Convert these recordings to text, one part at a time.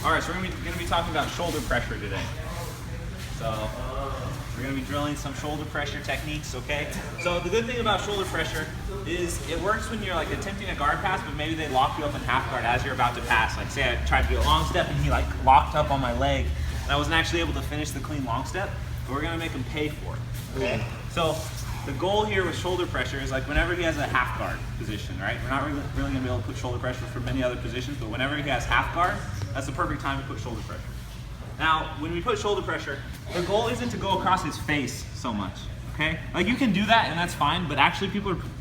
All right, so we're gonna be talking about shoulder pressure today. So we're gonna be drilling some shoulder pressure techniques, okay? So the good thing about shoulder pressure is it works when you're like attempting a guard pass, but maybe they lock you up in half guard as you're about to pass. Like say I tried to do a long step and he like locked up on my leg and I wasn't actually able to finish the clean long step, but we're gonna make him pay for it, okay? So the goal here with shoulder pressure is like whenever he has a half guard position, right? We're not really gonna be able to put shoulder pressure for many other positions, but whenever he has half guard, that's the perfect time to put shoulder pressure. Now, when we put shoulder pressure, the goal isn't to go across his face so much, okay? Like you can do that and that's fine, but actually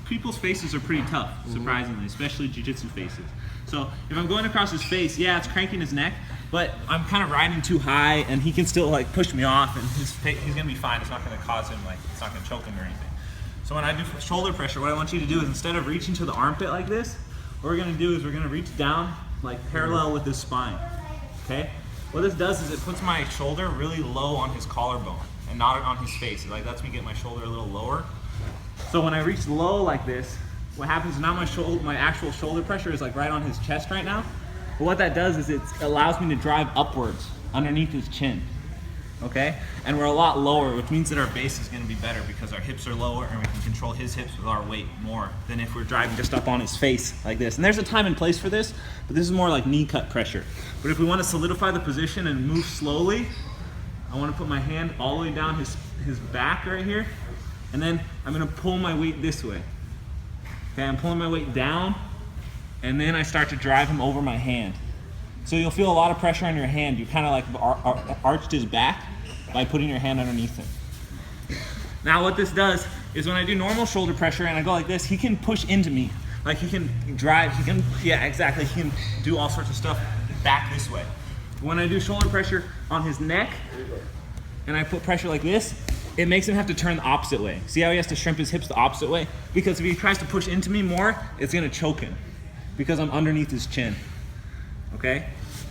people's faces are pretty tough, surprisingly, especially jiu-jitsu faces. So if I'm going across his face, yeah, it's cranking his neck, but I'm kind of riding too high and he can still like push me off and he's gonna be fine. It's not gonna cause him like, it's not gonna choke him or anything. So when I do shoulder pressure, what I want you to do is instead of reaching to the armpit like this, what we're gonna do is we're gonna reach down like parallel with his spine, okay? What this does is it puts my shoulder really low on his collarbone and not on his face. It like lets me get my shoulder a little lower. So when I reach low like this, what happens is now my actual shoulder pressure is like right on his chest right now. But what that does is it allows me to drive upwards underneath his chin, okay? And we're a lot lower, which means that our base is gonna be better because our hips are lower and we can control his hips with our weight more than if we're driving just up on his face like this. And there's a time and place for this, but this is more like knee cut pressure. But if we wanna solidify the position and move slowly, I wanna put my hand all the way down his back right here, and then I'm gonna pull my weight this way. Okay, I'm pulling my weight down, and then I start to drive him over my hand. So you'll feel a lot of pressure on your hand. You kind of like arched his back by putting your hand underneath him. Now what this does is when I do normal shoulder pressure and I go like this, he can push into me. Like he can drive, yeah, exactly. He can do all sorts of stuff back this way. When I do shoulder pressure on his neck and I put pressure like this, it makes him have to turn the opposite way. See how he has to shrimp his hips the opposite way? Because if he tries to push into me more, it's gonna choke him because I'm underneath his chin, okay?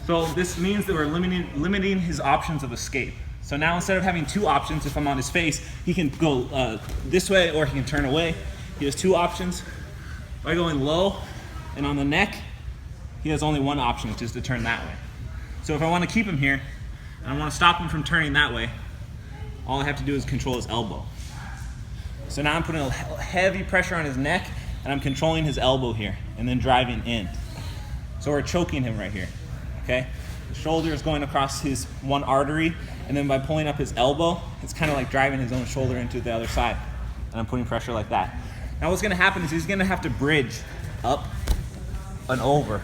So this means that we're limiting his options of escape. So now instead of having two options, if I'm on his face, he can go this way or he can turn away. He has two options. By going low and on the neck, he has only one option, which is to turn that way. So if I wanna keep him here, and I wanna stop him from turning that way, all I have to do is control his elbow. So now I'm putting a heavy pressure on his neck and I'm controlling his elbow here and then driving in. So we're choking him right here, okay? The shoulder is going across his one artery, and then by pulling up his elbow, it's kind of like driving his own shoulder into the other side. And I'm putting pressure like that. Now what's gonna happen is he's gonna have to bridge up and over.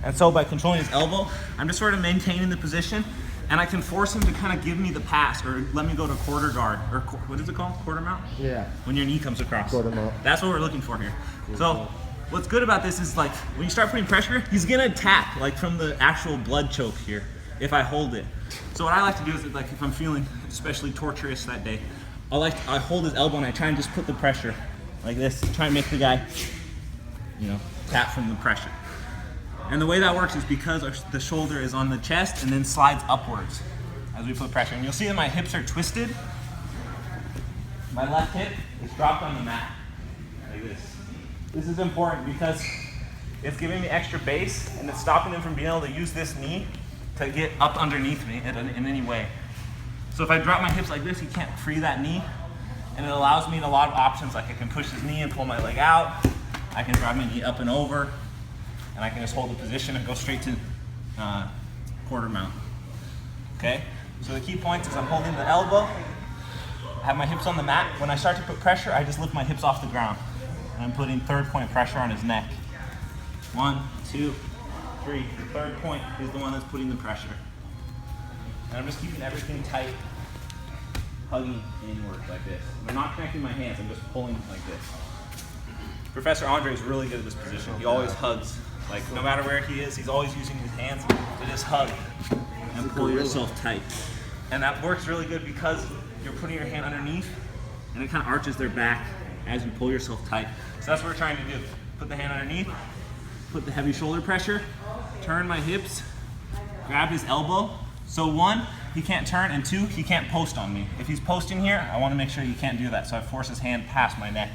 And so by controlling his elbow, I'm just sort of maintaining the position, and I can force him to kind of give me the pass or let me go to quarter guard, or what is it called? Quarter mount? Yeah. When your knee comes across. Quarter mount. That's what we're looking for here. So what's good about this is like when you start putting pressure, he's gonna tap like from the actual blood choke here if I hold it. So what I like to do is like if I'm feeling especially torturous that day, I hold his elbow and I try and just put the pressure like this, try and make the guy, you know, tap from the pressure. And the way that works is because the shoulder is on the chest and then slides upwards as we put pressure. And you'll see that my hips are twisted. My left hip is dropped on the mat, like this. This is important because it's giving me extra base and it's stopping him from being able to use this knee to get up underneath me in any way. So if I drop my hips like this, he can't free that knee. And it allows me a lot of options, like I can push his knee and pull my leg out. I can drive my knee up and over. And I can just hold the position and go straight to quarter mount, okay? So the key points is I'm holding the elbow, I have my hips on the mat. When I start to put pressure, I just lift my hips off the ground. And I'm putting third point pressure on his neck. 1, 2, 3. The third point is the one that's putting the pressure. And I'm just keeping everything tight, hugging inward like this. I'm not connecting my hands, I'm just pulling like this. Professor Andre is really good at this position. He always hugs. Like no matter where he is, he's always using his hands to just hug and pull yourself tight. And that works really good because you're putting your hand underneath and it kind of arches their back as you pull yourself tight. So that's what we're trying to do. Put the hand underneath, put the heavy shoulder pressure, turn my hips, grab his elbow. So 1, he can't turn, and 2, he can't post on me. If he's posting here, I want to make sure you can't do that. So I force his hand past my neck.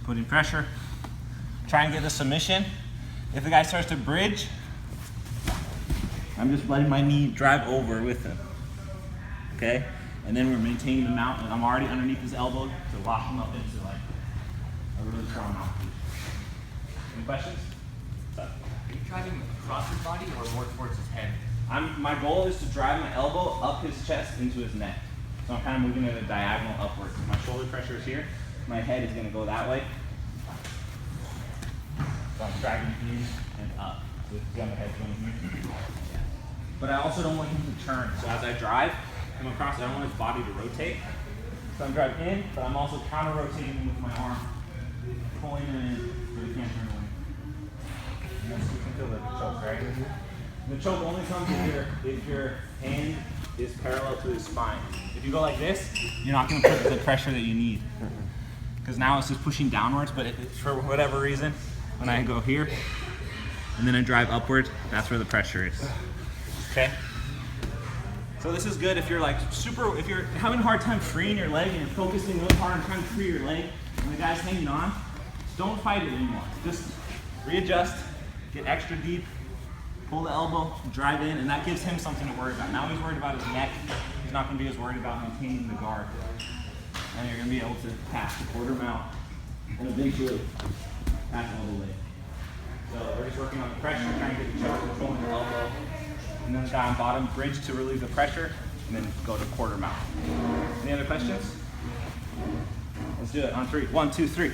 Putting pressure, try and get the submission. If the guy starts to bridge, I'm just letting my knee drive over with him. Okay? And then we're maintaining the mount, and I'm already underneath his elbow to lock him up into like a really strong mount. Any questions? Are you driving across his body or more towards his head? My goal is to drive my elbow up his chest into his neck. So I'm kind of moving it at a diagonal upwards. My shoulder pressure is here. My head is going to go that way. So I'm driving in and up. So the head's going here. But I also don't want him to turn. So as I drive, come across, I don't want his body to rotate. So I'm driving in, but I'm also counter-rotating him with my arm, pulling him in so he can't turn away. You can feel the choke, right? The choke only comes if your hand is parallel to his spine. If you go like this, you're not going to put the pressure that you need. Because now it's just pushing downwards, but for whatever reason, when I go here, and then I drive upwards, that's where the pressure is. Okay? So this is good if you're like if you're having a hard time freeing your leg and you're focusing really hard on trying to free your leg, and the guy's hanging on, don't fight it anymore. Just readjust, get extra deep, pull the elbow, drive in, and that gives him something to worry about. Now he's worried about his neck. He's not going to be as worried about maintaining the guard. And you're going to be able to pass the quarter mount and eventually pass all the way. So we're just working on the pressure, trying to get the choke, controlling the elbow, and then the guy on bottom, bridge to relieve the pressure, and then go to quarter mount. Any other questions? Let's do it on 3. 1, 2, 3.